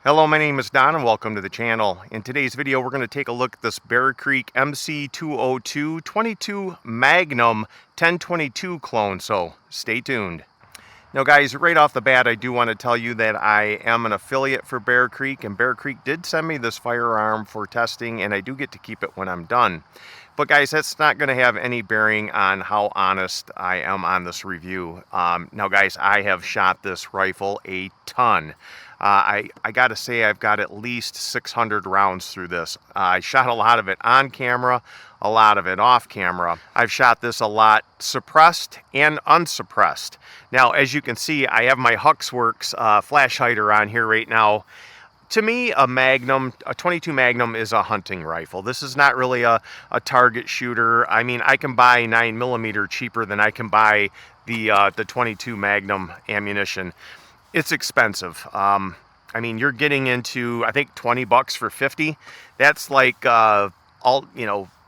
Hello, my name is Don and welcome to the channel. In today's video we're going to take a look at this Bear Creek MC-202 22 Magnum 1022 clone, so stay tuned. Now guys, right off the bat I do want to tell you that I am an affiliate for Bear Creek, and Bear Creek did send me this firearm for testing and I do get to keep it when I'm done. But guys, that's not going to have any bearing on how honest I am on this review. Now guys, I have shot this rifle a ton. I got to say I've got at least 600 rounds through this. I shot a lot of it on camera, a lot of it off camera. I've shot this a lot suppressed and unsuppressed. Now, as you can see, I have my Huxworks flash hider on here right now. To me, a Magnum, a 22 Magnum is a hunting rifle. This is not really a target shooter. I mean, I can buy 9mm cheaper than I can buy the 22 Magnum ammunition. It's expensive. I mean, you're getting into, I think, 20 bucks for 50. That's like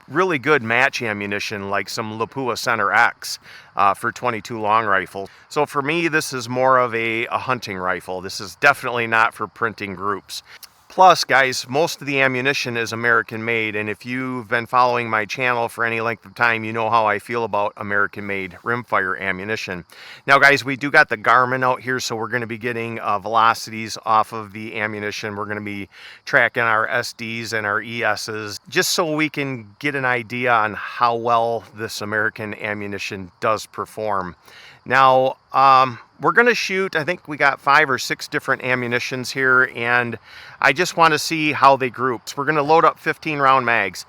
really good match ammunition, like some Lapua Center X for 22 long rifles. So for me, this is more of a hunting rifle. This is definitely not for printing groups. Plus, guys, most of the ammunition is American-made, and if you've been following my channel for any length of time, you know how I feel about American-made rimfire ammunition. Now, guys, we do got the Garmin out here, so we're going to be getting velocities off of the ammunition. We're going to be tracking our SDs and our ESs, just so we can get an idea on how well this American ammunition does perform. Now, we're going to shoot, I think we got 5 or 6 different ammunitions here, and I just want to see how they group. So we're going to load up 15 round mags.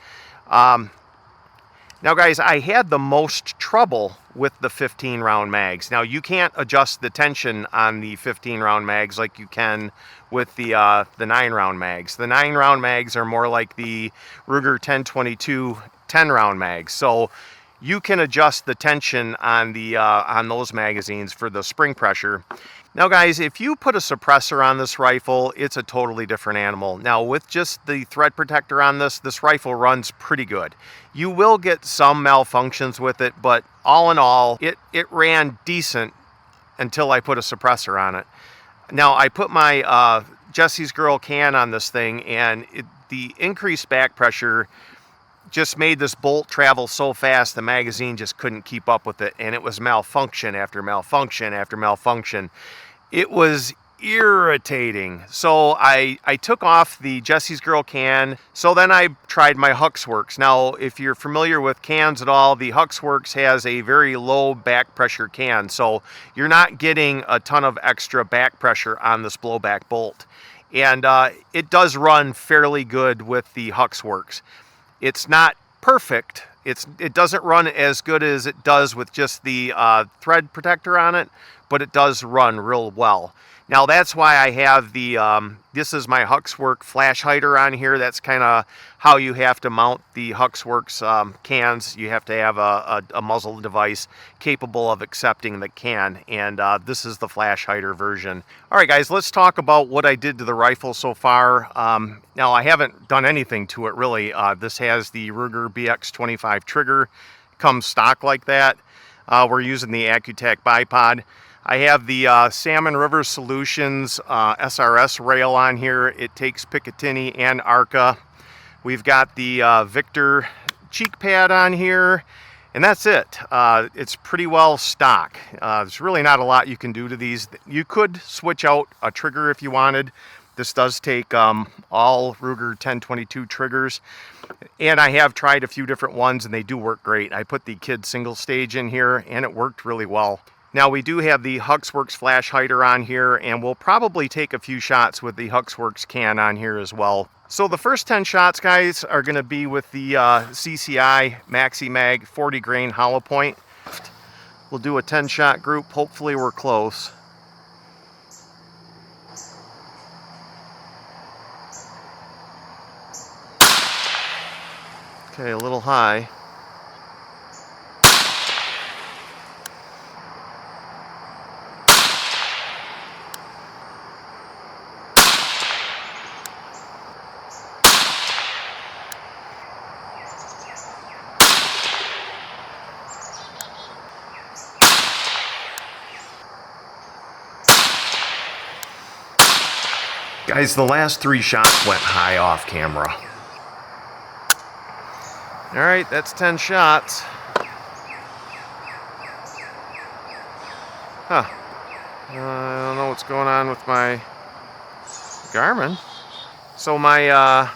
Now guys, I had the most trouble with the 15 round mags. Now you can't adjust the tension on the 15 round mags like you can with the 9 round mags. The 9 round mags are more like the Ruger 1022 10 round mags. So you can adjust the tension on the on those magazines for the spring pressure. Now guys, if you put a suppressor on this rifle, it's a totally different animal. Now with just the thread protector on this rifle runs pretty good. You will get some malfunctions with it, but all in all, it ran decent until I put a suppressor on it. Now I put my Jesse's Girl can on this thing, and the increased back pressure just made this bolt travel so fast the magazine just couldn't keep up with it, and it was malfunction after malfunction after malfunction. It was irritating. So I took off the Jesse's Girl can. So then I tried my Huxworks. Now if you're familiar with cans at all, the Huxworks has a very low back pressure can, so you're not getting a ton of extra back pressure on this blowback bolt, and it does run fairly good with the Huxworks. It's not perfect. It doesn't run as good as it does with just the thread protector on it, but it does run real well. Now that's why I have the, this is my Huxworks flash hider on here. That's kind of how you have to mount the Huxworks cans. You have to have a muzzle device capable of accepting the can, and this is the flash hider version. All right guys, let's talk about what I did to the rifle so far. Now I haven't done anything to it really. This has the Ruger BX25 trigger, comes stock like that. We're using the Accutech bipod. I have the Salmon River Solutions SRS rail on here. It takes Picatinny and Arca. We've got the Victor cheek pad on here, and that's it. It's pretty well stock. There's really not a lot you can do to these. You could switch out a trigger if you wanted. This does take all Ruger 1022 triggers, and I have tried a few different ones and they do work great. I put the Kid single stage in here and it worked really well. Now we do have the Huxworks flash hider on here, and we'll probably take a few shots with the Huxworks can on here as well. So the first 10 shots, guys, are going to be with the CCI Maxi Mag 40 grain hollow point. We'll do a 10-shot group. Hopefully we're close. Okay, a little high. Guys, the last 3 shots went high off camera. All right, that's 10 shots. Huh. I don't know what's going on with my Garmin. So my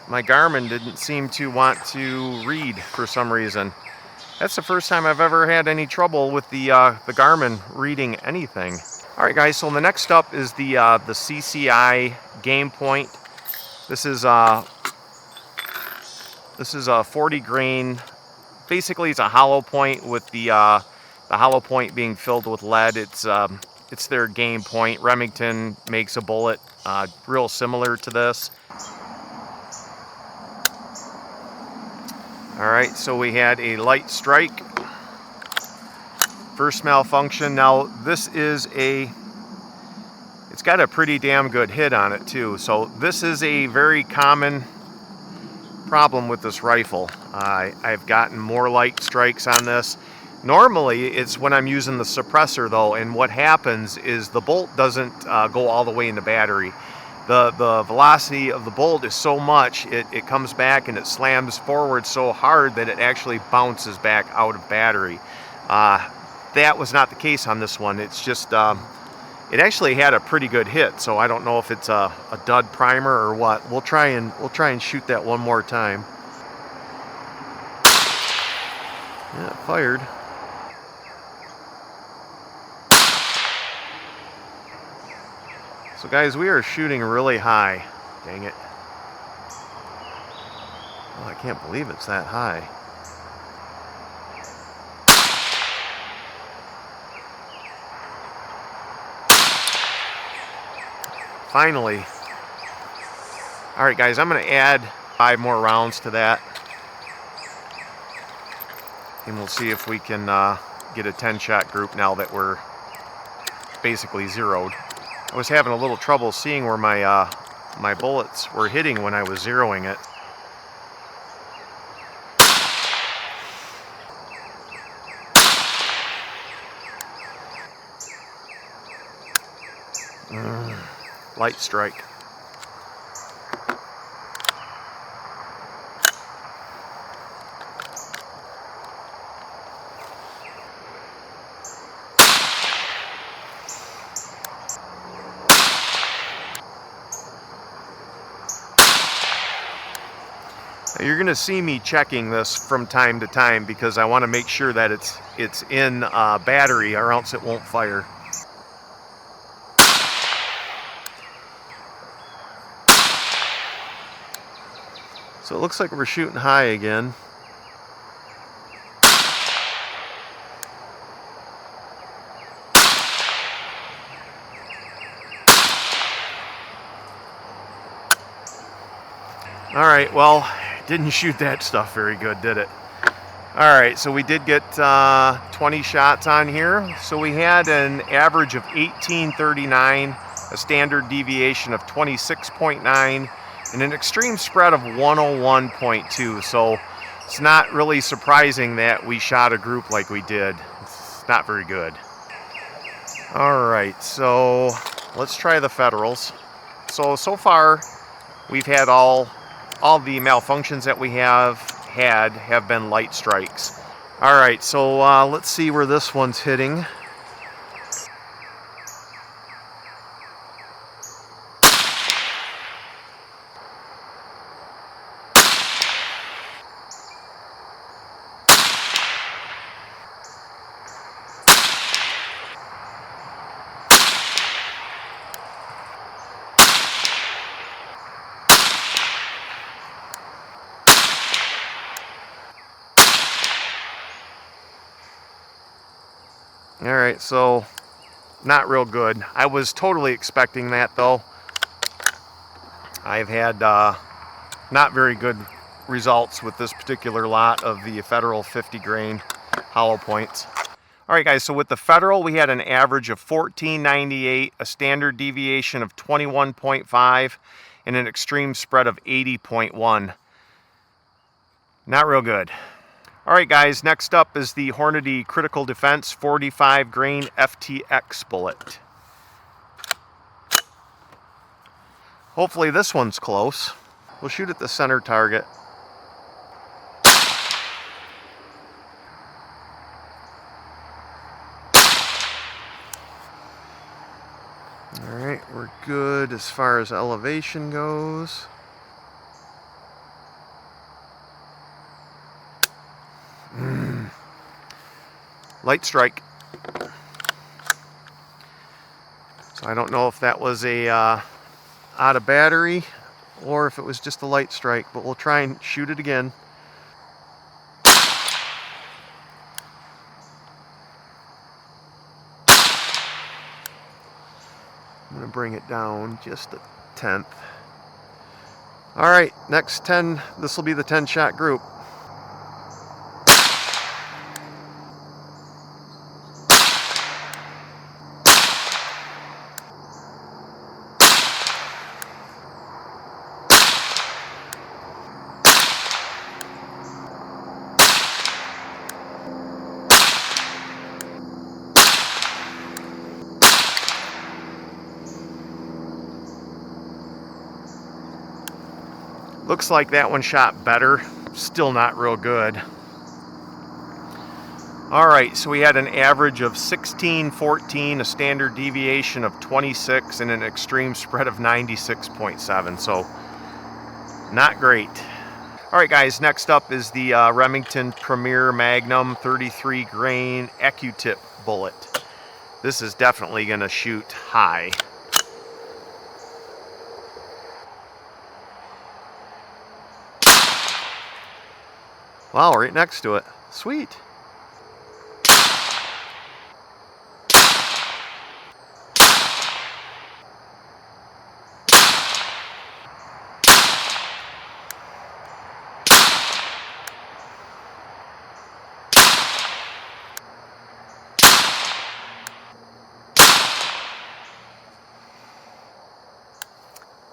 Garmin didn't seem to want to read for some reason. That's the first time I've ever had any trouble with the Garmin reading anything. All right, guys. So the next up is the CCI Game Point. This is a 40 grain. Basically, it's a hollow point with the hollow point being filled with lead. It's their Game Point. Remington makes a bullet real similar to this. All right, so we had a light strike. First malfunction. Now this is it's got a pretty damn good hit on it too. So this is a very common problem with this rifle. I've gotten more light strikes on this. Normally it's when I'm using the suppressor though, and what happens is the bolt doesn't go all the way in the battery. The velocity of the bolt is so much, it comes back and it slams forward so hard that it actually bounces back out of battery. That was not the case on this one. It's just, it actually had a pretty good hit, so I don't know if it's a dud primer or what. We'll try and shoot that one more time. Yeah, it fired. So guys, we are shooting really high. Dang it. Oh, I can't believe it's that high. Finally. All right, guys, I'm going to add 5 more rounds to that. And we'll see if we can get a 10-shot group now that we're basically zeroed. I was having a little trouble seeing where my bullets were hitting when I was zeroing it. Light strike. Now you're going to see me checking this from time to time because I want to make sure that it's in battery, or else it won't fire. So it looks like we're shooting high again. All right, well, didn't shoot that stuff very good, did it? All right, so we did get 20 shots on here. So we had an average of 1839, a standard deviation of 26.9, and an extreme spread of 101.2. So it's not really surprising that we shot a group like we did. It's not very good. All right, so let's try the Federals. So far, we've had all the malfunctions that we have been light strikes. All right, so let's see where this one's hitting. All right, so not real good. I was totally expecting that though. I've had not very good results with this particular lot of the Federal 50 grain hollow points. All right, guys, so with the Federal, we had an average of 1498, a standard deviation of 21.5, and an extreme spread of 80.1. Not real good. All right, guys, next up is the Hornady Critical Defense 45 grain FTX bullet. Hopefully this one's close. We'll shoot at the center target. Alright, we're good as far as elevation goes. Light strike. So I don't know if that was a out of battery or if it was just a light strike, but we'll try and shoot it again. I'm going to bring it down just a tenth. Alright, next 10, this will be the 10 shot group. Looks like that one shot better. Still not real good. Alright, so we had an average of 16.14, a standard deviation of 26, and an extreme spread of 96.7. So, not great. Alright guys, next up is the Remington Premier Magnum 33 grain AccuTip bullet. This is definitely going to shoot high. Wow, right next to it. Sweet.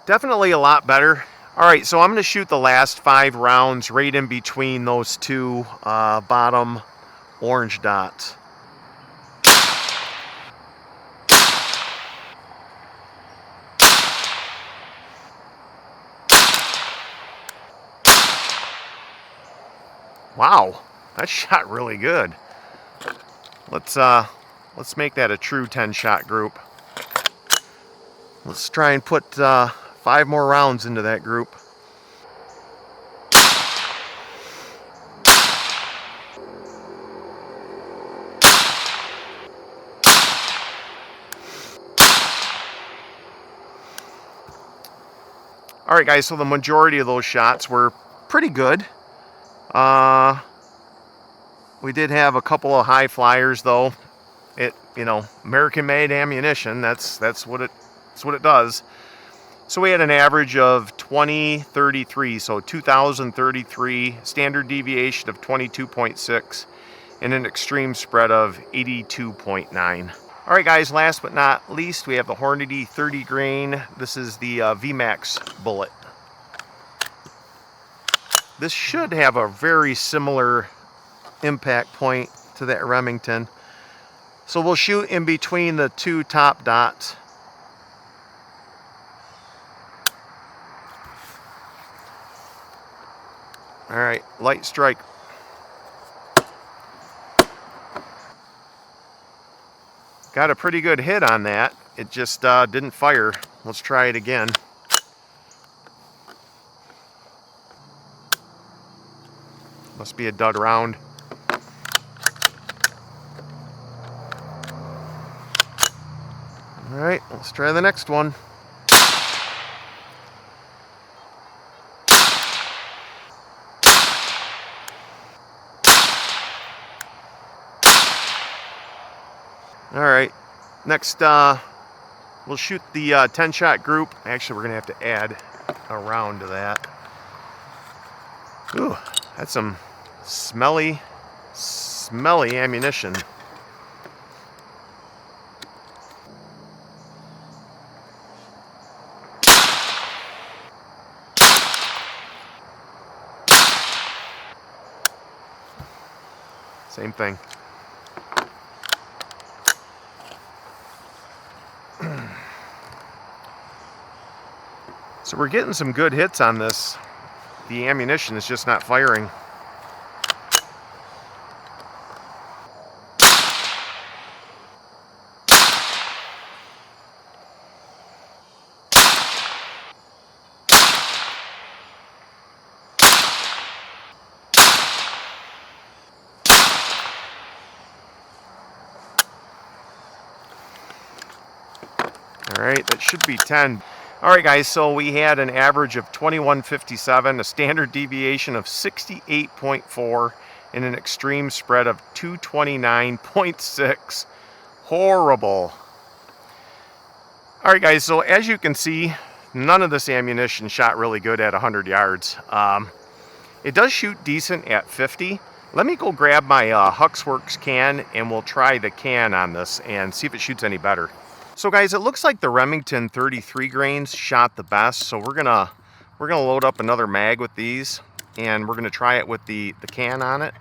Definitely a lot better. Alright, so I'm going to shoot the last 5 rounds right in between those two bottom orange dots. Wow, that shot really good. Let's make that a true 10 shot group. Let's try and put 5 more rounds into that group. Alright guys, so the majority of those shots were pretty good. We did have a couple of high flyers though. American made ammunition, that's what it does. So we had an average of 2033, so 2033, standard deviation of 22.6, and an extreme spread of 82.9. Alright guys, last but not least, we have the Hornady 30 grain. This is the V-Max bullet. This should have a very similar impact point to that Remington. So we'll shoot in between the two top dots. Alright, light strike. Got a pretty good hit on that. It just didn't fire. Let's try it again. Must be a dud round. Alright, let's try the next one. Alright, next we'll shoot the 10 shot group. Actually, we're going to have to add a round to that. Ooh, that's some smelly ammunition. Same thing. So we're getting some good hits on this. The ammunition is just not firing. All right, that should be 10. All right, guys, so we had an average of 2157, a standard deviation of 68.4, and an extreme spread of 229.6. Horrible. All right, guys, so as you can see, none of this ammunition shot really good at 100 yards. It does shoot decent at 50. Let me go grab my Huxworks can, and we'll try the can on this and see if it shoots any better. So guys, it looks like the Remington 33 grains shot the best, so we're gonna load up another mag with these, and we're gonna try it with the can on it.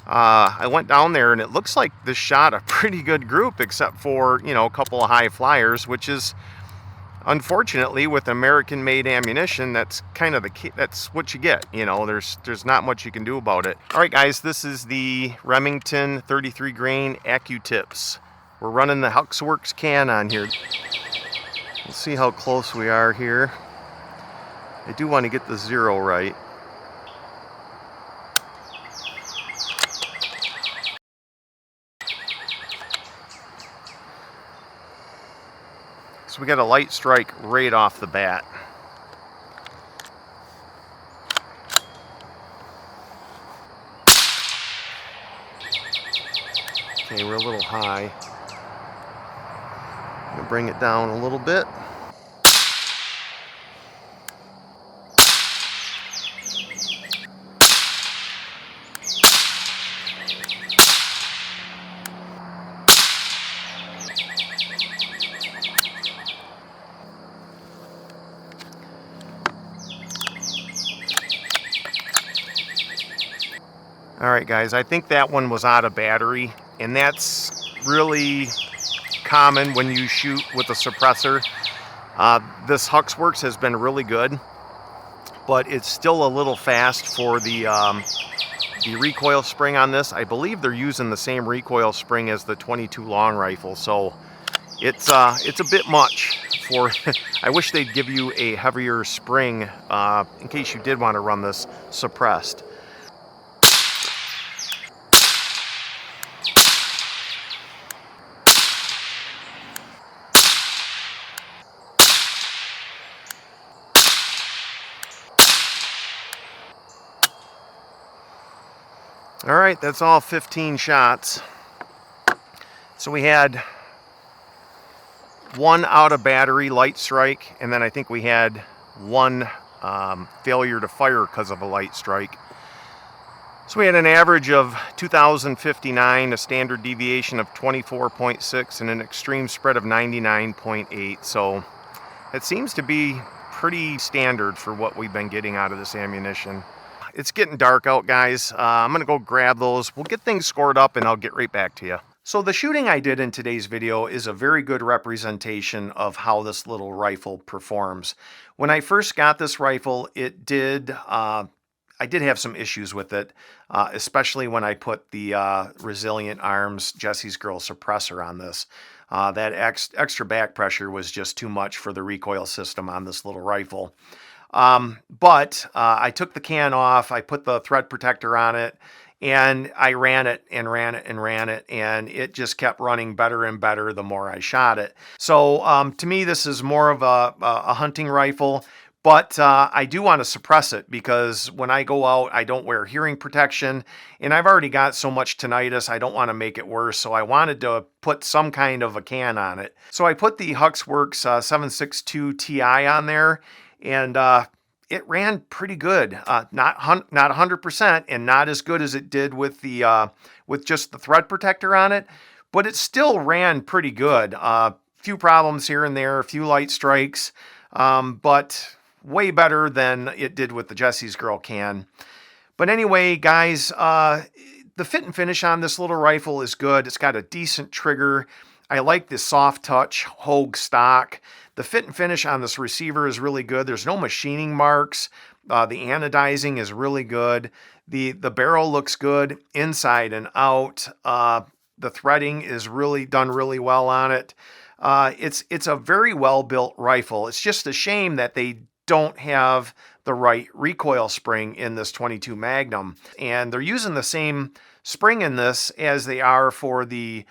I went down there, and it looks like this shot a pretty good group, except for, you know, a couple of high flyers, which is unfortunately with American-made ammunition. That's kind of the key. That's what you get. You know, there's not much you can do about it. All right, guys, this is the Remington 33 grain AccuTips. We're running the Huxworks can on here. Let's see how close we are here. I do want to get the 0 right. So we got a light strike right off the bat. Okay, we're a little high. I'm gonna bring it down a little bit. All right, guys, I think that one was out of battery, and that's really common when you shoot with a suppressor. This Huxworks has been really good, but it's still a little fast for the recoil spring on this. I believe they're using the same recoil spring as the 22 long rifle, so it's a bit much for. I wish they'd give you a heavier spring in case you did want to run this suppressed. All right, that's all 15 shots. So we had one out of battery light strike, and then I think we had one failure to fire because of a light strike. So we had an average of 2,059, a standard deviation of 24.6, and an extreme spread of 99.8. So it seems to be pretty standard for what we've been getting out of this ammunition. It's getting dark out, guys. I'm gonna go grab those. We'll get things scored up, and I'll get right back to you. So the shooting I did in today's video is a very good representation of how this little rifle performs. When I first got this rifle, I did have some issues with it, especially when I put the Resilient Arms Jesse's Girl suppressor on this. That extra back pressure was just too much for the recoil system on this little rifle. But I took the can off, I put the thread protector on it, and I ran it and ran it and ran it, and it just kept running better and better the more I shot it. So to me, this is more of a hunting rifle, but I do want to suppress it because when I go out, I don't wear hearing protection, and I've already got so much tinnitus, I don't want to make it worse, so I wanted to put some kind of a can on it. So I put the Huxworks 762 Ti on there, and it ran pretty good. Not 100%, and not as good as it did with the with just the thread protector on it, but it still ran pretty good. Few problems here and there, a few light strikes, but way better than it did with the Jesse's Girl can. But anyway, guys, the fit and finish on this little rifle is good. It's got a decent trigger. I like the soft touch Hogue stock. The fit and finish on this receiver is really good. There's no machining marks. The anodizing is really good. The barrel looks good inside and out. The threading is really done really well on it. It's a very well built rifle. It's just a shame that they don't have the right recoil spring in this 22 Magnum, and they're using the same spring in this as they are for the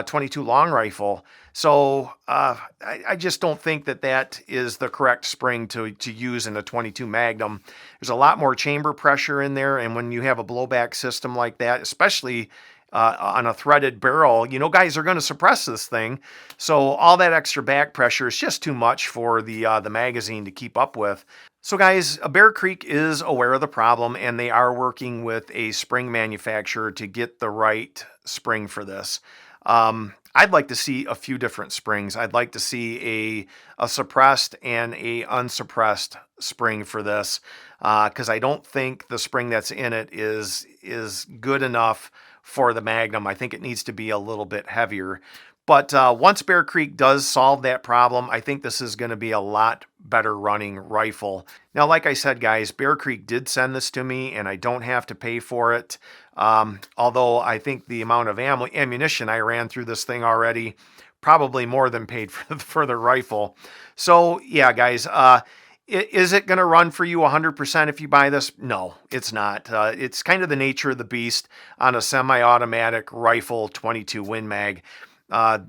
22 long rifle. So I just don't think that that is the correct spring to use in a 22 Magnum. There's a lot more chamber pressure in there, and when you have a blowback system like that, especially on a threaded barrel, you know, guys are going to suppress this thing. So all that extra back pressure is just too much for the magazine to keep up with. So guys, Bear Creek is aware of the problem, and they are working with a spring manufacturer to get the right spring for this. I'd like to see a few different springs. I'd like to see a suppressed and a unsuppressed spring for this, because I don't think the spring that's in it is good enough for the Magnum. I think it needs to be a little bit heavier. But once Bear Creek does solve that problem, I think this is going to be a lot better running rifle. Now, like I said, guys, Bear Creek did send this to me, and I don't have to pay for it. Although I think the amount of ammunition I ran through this thing already probably more than paid for the rifle. So, yeah, guys, is it going to run for you 100% if you buy this? No, it's not. It's kind of the nature of the beast on a semi-automatic rifle 22 Win Mag.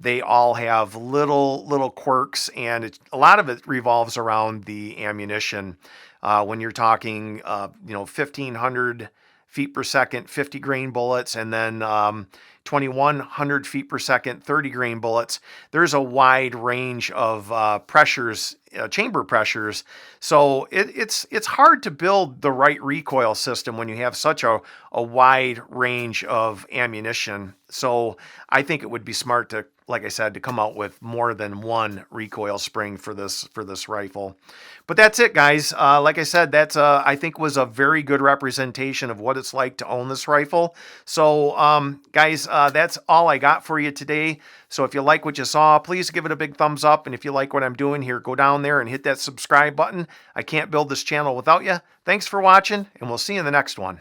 They all have little quirks, and a lot of it revolves around the ammunition. When you're talking, 1,500 feet per second, 50 grain bullets, and then 2,100 feet per second, 30 grain bullets. There's a wide range of pressures, chamber pressures. So it's hard to build the right recoil system when you have such a wide range of ammunition. So I think it would be smart to, like I said, to come out with more than one recoil spring for this rifle. But that's it, guys. Like I said, that's I think was a very good representation of what it's like to own this rifle. So, guys, that's all I got for you today. So if you like what you saw, please give it a big thumbs up. And if you like what I'm doing here, go down there and hit that subscribe button. I can't build this channel without you. Thanks for watching, and we'll see you in the next one.